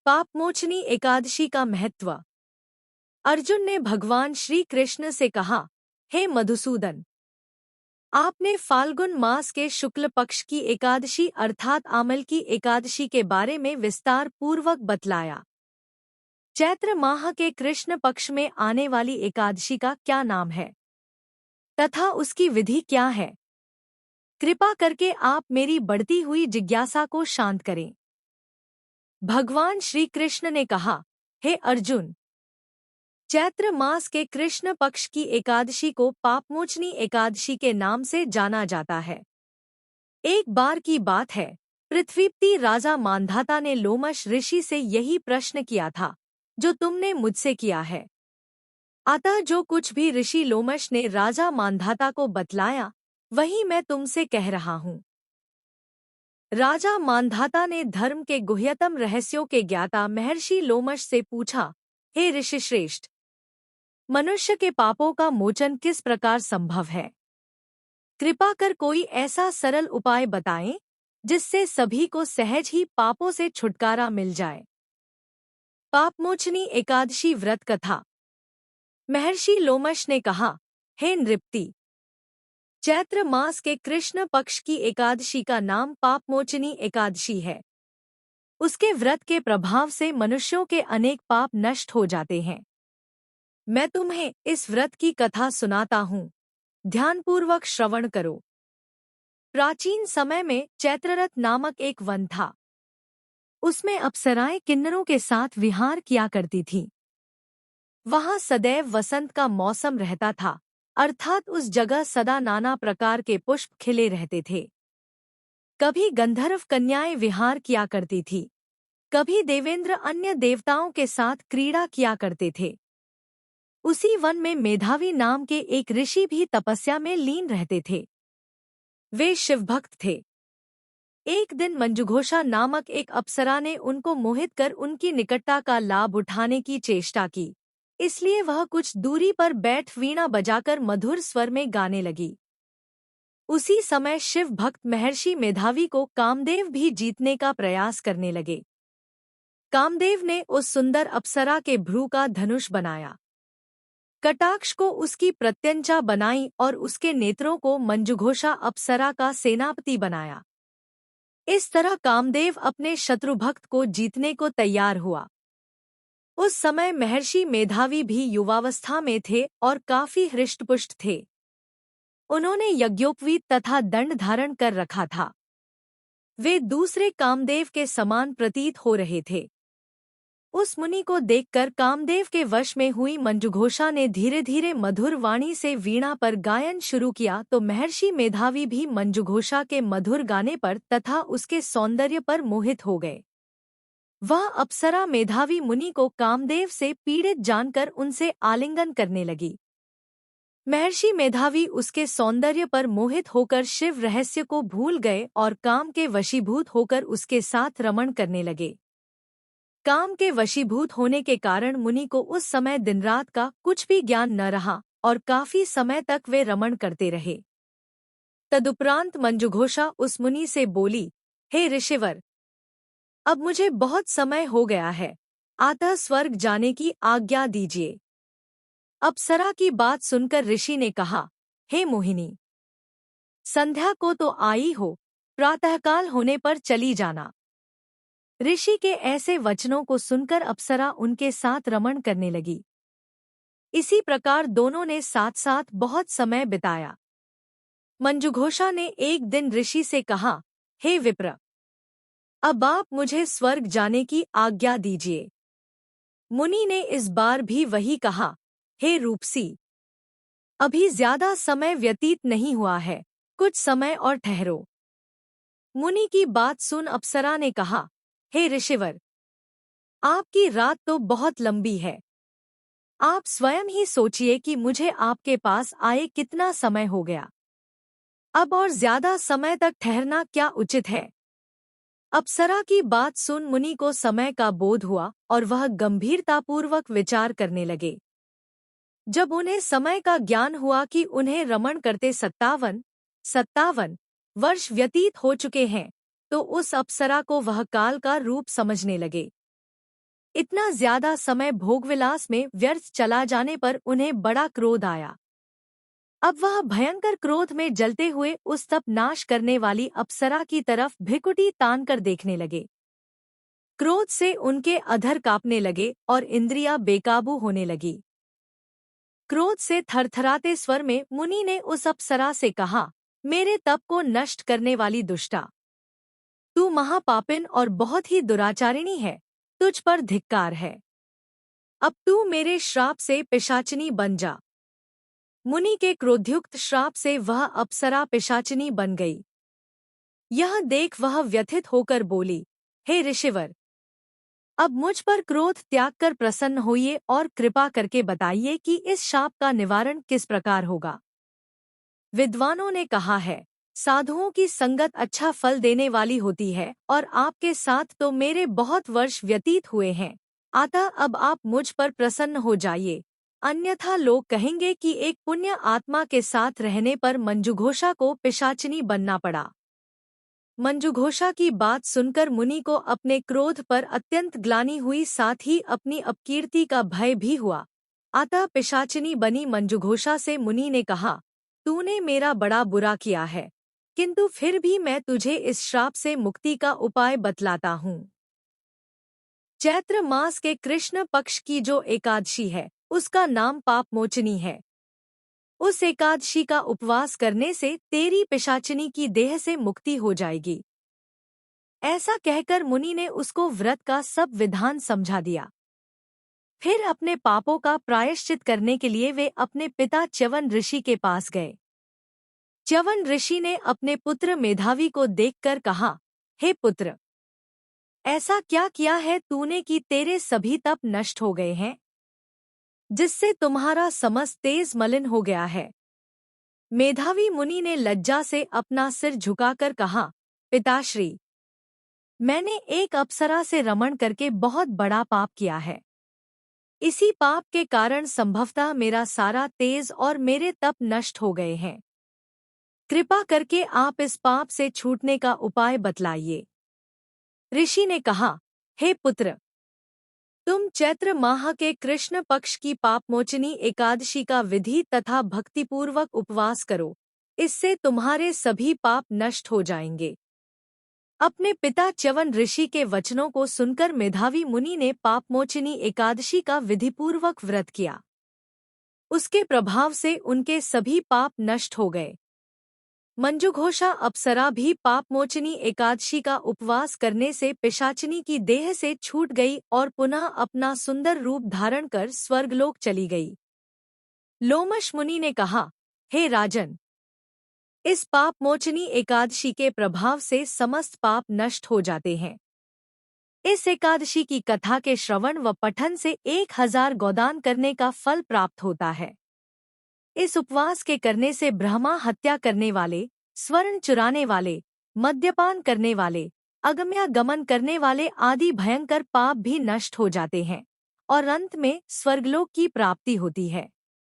पापमोचनी एकादशी का महत्व। अर्जुन ने भगवान श्री कृष्ण से कहा, हे मधुसूदन, आपने फाल्गुन मास के शुक्ल पक्ष की एकादशी अर्थात आमल की एकादशी के बारे में विस्तार पूर्वक बतलाया। चैत्र माह के कृष्ण पक्ष में आने वाली एकादशी का क्या नाम है तथा उसकी विधि क्या है? कृपा करके आप मेरी बढ़ती हुई जिज्ञासा को शांत करें। भगवान श्री कृष्ण ने कहा, हे अर्जुन, चैत्र मास के कृष्ण पक्ष की एकादशी को पापमोचनी एकादशी के नाम से जाना जाता है। एक बार की बात है, पृथ्वीपति राजा मांधाता ने लोमश ऋषि से यही प्रश्न किया था जो तुमने मुझसे किया है। अतः जो कुछ भी ऋषि लोमश ने राजा मांधाता को बतलाया वही मैं तुमसे कह रहा हूँ। राजा मांधाता ने धर्म के गुह्यतम रहस्यों के ज्ञाता महर्षि लोमश से पूछा, हे ऋषिश्रेष्ठ, मनुष्य के पापों का मोचन किस प्रकार संभव है? कृपा कर कोई ऐसा सरल उपाय बताएं जिससे सभी को सहज ही पापों से छुटकारा मिल जाए। पापमोचनी एकादशी व्रत कथा। महर्षि लोमश ने कहा, हे नृपति, चैत्र मास के कृष्ण पक्ष की एकादशी का नाम पापमोचनी एकादशी है। उसके व्रत के प्रभाव से मनुष्यों के अनेक पाप नष्ट हो जाते हैं। मैं तुम्हें इस व्रत की कथा सुनाता हूँ, ध्यानपूर्वक श्रवण करो। प्राचीन समय में चैत्ररथ नामक एक वन था। उसमें अप्सराएं किन्नरों के साथ विहार किया करती थीं। वहाँ सदैव वसंत का मौसम रहता था, अर्थात उस जगह सदा नाना प्रकार के पुष्प खिले रहते थे। कभी गंधर्व कन्याएं विहार किया करती थी, कभी देवेंद्र अन्य देवताओं के साथ क्रीड़ा किया करते थे। उसी वन में मेधावी नाम के एक ऋषि भी तपस्या में लीन रहते थे। वे शिवभक्त थे। एक दिन मंजुघोषा नामक एक अप्सरा ने उनको मोहित कर उनकी निकटता का लाभ उठाने की चेष्टा की, इसलिए वह कुछ दूरी पर बैठ वीणा बजाकर मधुर स्वर में गाने लगी। उसी समय शिव भक्त महर्षि मेधावी को कामदेव भी जीतने का प्रयास करने लगे। कामदेव ने उस सुंदर अप्सरा के भ्रू का धनुष बनाया, कटाक्ष को उसकी प्रत्यंचा बनाई और उसके नेत्रों को मंजुघोषा अप्सरा का सेनापति बनाया। इस तरह कामदेव अपने शत्रुभक्त को जीतने को तैयार हुआ। उस समय महर्षि मेधावी भी युवावस्था में थे और काफी हृष्टपुष्ट थे। उन्होंने यज्ञोपवीत तथा दंड धारण कर रखा था। वे दूसरे कामदेव के समान प्रतीत हो रहे थे। उस मुनि को देखकर कामदेव के वश में हुई मंजुघोषा ने धीरे धीरे मधुर वाणी से वीणा पर गायन शुरू किया तो महर्षि मेधावी भी मंजुघोषा के मधुर गाने पर तथा उसके सौंदर्य पर मोहित हो गए। वह अप्सरा मेधावी मुनि को कामदेव से पीड़ित जानकर उनसे आलिंगन करने लगी। महर्षि मेधावी उसके सौंदर्य पर मोहित होकर शिव रहस्य को भूल गए और काम के वशीभूत होकर उसके साथ रमण करने लगे। काम के वशीभूत होने के कारण मुनि को उस समय दिन रात का कुछ भी ज्ञान न रहा और काफी समय तक वे रमण करते रहे। तदुपरांत मंजुघोषा उस मुनि से बोली, हे ऋषिवर, अब मुझे बहुत समय हो गया है, अतः स्वर्ग जाने की आज्ञा दीजिए। अप्सरा की बात सुनकर ऋषि ने कहा, हे मोहिनी, संध्या को तो आई हो, प्रातःकाल होने पर चली जाना। ऋषि के ऐसे वचनों को सुनकर अप्सरा उनके साथ रमण करने लगी। इसी प्रकार दोनों ने साथ साथ बहुत समय बिताया। मंजुघोषा ने एक दिन ऋषि से कहा, हे विप्र, अब आप मुझे स्वर्ग जाने की आज्ञा दीजिए। मुनि ने इस बार भी वही कहा, हे रूपसी, अभी ज्यादा समय व्यतीत नहीं हुआ है, कुछ समय और ठहरो। मुनि की बात सुन अप्सरा ने कहा, हे ऋषिवर, आपकी रात तो बहुत लंबी है। आप स्वयं ही सोचिए कि मुझे आपके पास आए कितना समय हो गया। अब और ज्यादा समय तक ठहरना क्या उचित है? अप्सरा की बात सुन मुनि को समय का बोध हुआ और वह गंभीरतापूर्वक विचार करने लगे। जब उन्हें समय का ज्ञान हुआ कि उन्हें रमण करते 57 वर्ष व्यतीत हो चुके हैं, तो उस अप्सरा को वह काल का रूप समझने लगे। इतना ज्यादा समय भोगविलास में व्यर्थ चला जाने पर उन्हें बड़ा क्रोध आया। अब वह भयंकर क्रोध में जलते हुए उस तप नाश करने वाली अप्सरा की तरफ भिकुटी तान कर देखने लगे। क्रोध से उनके अधर कांपने लगे और इंद्रियां बेकाबू होने लगी। क्रोध से थरथराते स्वर में मुनि ने उस अप्सरा से कहा, मेरे तप को नष्ट करने वाली दुष्टा, तू महापापिन और बहुत ही दुराचारिणी है, तुझ पर धिक्कार है। अब तू मेरे श्राप से पिशाचिनी बन जा। मुनि के क्रोधयुक्त श्राप से वह अप्सरा पिशाचिनी बन गई। यह देख वह व्यथित होकर बोली, हे ऋषिवर, अब मुझ पर क्रोध त्याग कर प्रसन्न होइए और कृपा करके बताइए कि इस शाप का निवारण किस प्रकार होगा। विद्वानों ने कहा है, साधुओं की संगत अच्छा फल देने वाली होती है और आपके साथ तो मेरे बहुत वर्ष व्यतीत हुए हैं, अतः अब आप मुझ पर प्रसन्न हो जाइए, अन्यथा लोग कहेंगे कि एक पुण्य आत्मा के साथ रहने पर मंजुघोषा को पिशाचिनी बनना पड़ा। मंजुघोषा की बात सुनकर मुनि को अपने क्रोध पर अत्यंत ग्लानि हुई, साथ ही अपनी अपकीर्ति का भय भी हुआ। अतः पिशाचिनी बनी मंजुघोषा से मुनि ने कहा, तूने मेरा बड़ा बुरा किया है, किंतु फिर भी मैं तुझे इस श्राप से मुक्ति का उपाय बतलाता हूँ। चैत्र मास के कृष्ण पक्ष की जो एकादशी है, उसका नाम पापमोचनी है। उस एकादशी का उपवास करने से तेरी पिशाचिनी की देह से मुक्ति हो जाएगी। ऐसा कहकर मुनि ने उसको व्रत का सब विधान समझा दिया। फिर अपने पापों का प्रायश्चित करने के लिए वे अपने पिता च्यवन ऋषि के पास गए। च्यवन ऋषि ने अपने पुत्र मेधावी को देखकर कहा, हे पुत्र, ऐसा क्या किया है तूने कि तेरे सभी तप नष्ट हो गए हैं, जिससे तुम्हारा समस्त तेज मलिन हो गया है। मेधावी मुनि ने लज्जा से अपना सिर झुकाकर कहा, पिताश्री, मैंने एक अप्सरा से रमण करके बहुत बड़ा पाप किया है। इसी पाप के कारण संभवतः मेरा सारा तेज और मेरे तप नष्ट हो गए हैं। कृपा करके आप इस पाप से छूटने का उपाय बतलाइए। ऋषि ने कहा, हे पुत्र, तुम चैत्र माह के कृष्ण पक्ष की पापमोचनी एकादशी का विधि तथा भक्तिपूर्वक उपवास करो, इससे तुम्हारे सभी पाप नष्ट हो जाएंगे। अपने पिता च्यवन ऋषि के वचनों को सुनकर मेधावी मुनि ने पापमोचनी एकादशी का विधिपूर्वक व्रत किया। उसके प्रभाव से उनके सभी पाप नष्ट हो गए। मंजुघोषा अप्सरा भी पापमोचनी एकादशी का उपवास करने से पिशाचिनी की देह से छूट गई और पुनः अपना सुंदर रूप धारण कर स्वर्गलोक चली गई। लोमश मुनि ने कहा, हे राजन, इस पापमोचनी एकादशी के प्रभाव से समस्त पाप नष्ट हो जाते हैं। इस एकादशी की कथा के श्रवण व पठन से 1000 गोदान करने का फल प्राप्त होता है। इस उपवास के करने से ब्रह्मा हत्या करने वाले, स्वर्ण चुराने वाले, मद्यपान करने वाले, अगम्यागमन करने वाले आदि भयंकर पाप भी नष्ट हो जाते हैं और अंत में स्वर्गलोक की प्राप्ति होती है।